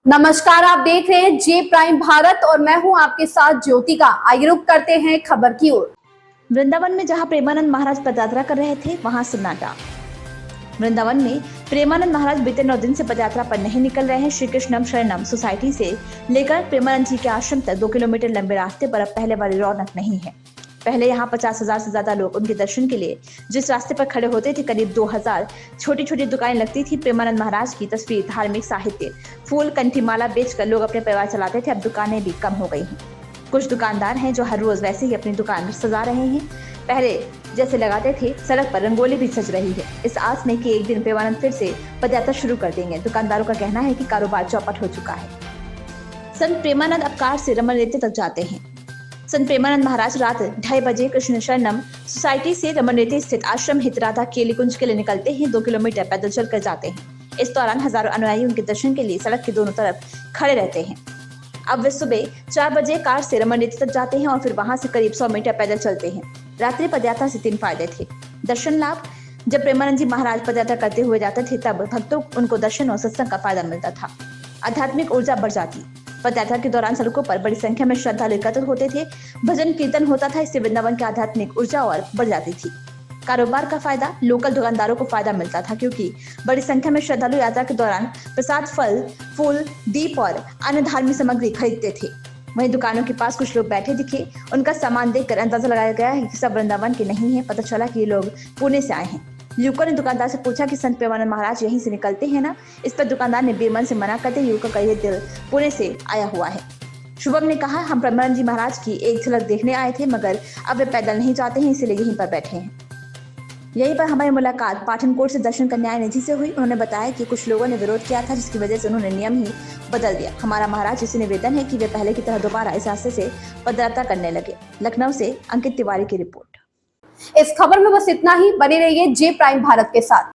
नमस्कार, आप देख रहे हैं जे प्राइम भारत और मैं हूं आपके साथ ज्योतिका। आइए रुक करते हैं खबर की ओर। वृंदावन में जहां प्रेमानंद महाराज पदयात्रा कर रहे थे वहां सन्नाटा। वृंदावन में प्रेमानंद महाराज बीते 9 दिन से पदयात्रा पर नहीं निकल रहे हैं। श्री कृष्णम शरणम सोसाइटी से लेकर प्रेमानंद जी के आश्रम तक 2 किलोमीटर लंबे रास्ते पर अब पहले वाली रौनक नहीं है। पहले यहाँ 50,000 से ज्यादा लोग उनके दर्शन के लिए जिस रास्ते पर खड़े होते थे, करीब 2,000 छोटी छोटी दुकानें लगती थी। प्रेमानंद महाराज की तस्वीर, धार्मिक साहित्य, फूल, कंठीमाला बेचकर लोग अपने परिवार चलाते थे। अब दुकानें भी कम हो गई हैं। कुछ दुकानदार हैं जो हर रोज वैसे ही अपनी दुकान सजा रहे हैं। पहले जैसे लगाते थे, सड़क पर रंगोली भी सज रही है, इस आस में कि एक दिन प्रेमानंद फिर से पदयात्रा शुरू कर देंगे। दुकानदारों का कहना है कि कारोबार चौपट हो चुका है। संत प्रेमानंद अब कार से रमन रेती तक जाते हैं। संत प्रेमानंद महाराज रात 2:30 बजे कृष्ण शरणम सोसाइटी से रमनरेती स्थित आश्रम हितराधा केली कुंज के लिए निकलते हैं। 2 किलोमीटर पैदल चलकर जाते हैं। इस दौरान हजारों अनुयायी उनके दर्शन के लिए सड़क के दोनों तरफ खड़े रहते हैं। अब वे सुबह 4 बजे कार से रमनरेती तक जाते हैं और फिर वहां से करीब 100 मीटर पैदल चलते हैं। रात्रि पदयात्रा से 3 फायदे थे। दर्शन लाभ, जब प्रेमानंद जी महाराज पदयात्रा करते हुए जाते थे तब भक्तों उनको दर्शन और सत्संग का फायदा मिलता था। आध्यात्मिक ऊर्जा बढ़ जाती। पदयात्रा के दौरान सड़कों पर बड़ी संख्या में श्रद्धालु एकत्र होते थे। भजन कीर्तन होता था, इससे वृंदावन की आध्यात्मिक ऊर्जा और बढ़ जाती थी। कारोबार का फायदा, लोकल दुकानदारों को फायदा मिलता था क्योंकि बड़ी संख्या में श्रद्धालु यात्रा के दौरान प्रसाद, फल, फूल, दीप और अन्य धार्मिक सामग्री खरीदते थे। वहीं दुकानों के पास कुछ लोग बैठे दिखे। उनका सामान देखकर अंदाजा लगाया गया है कि सब वृंदावन के नहीं है। पता चला कि ये लोग पुणे से आए हैं। युवकों ने दुकानदार से पूछा कि संत प्रेमानंद महाराज यहीं से निकलते हैं ना। इस पर दुकानदार ने बेमन से मना करते युवकों का यह दिल पुणे से आया हुआ है। शुभम ने कहा, हम प्रेमानंद जी महाराज की एक झलक देखने आए थे, मगर अब वे पैदल नहीं जाते हैं, इसीलिए यहीं पर बैठे हैं। यहीं पर हमारी मुलाकात पाठनकोट से दर्शन करने आए निधि से हुई। उन्होंने बताया कि कुछ लोगों ने विरोध किया था, जिसकी वजह से उन्होंने नियम ही बदल दिया। हमारा महाराज से निवेदन है कि वे पहले की तरह दोबारा इस रास्ते से पदयात्रा करने लगे। लखनऊ से अंकित तिवारी की रिपोर्ट। इस खबर में बस इतना ही। बने रहिए जे प्राइम भारत के साथ।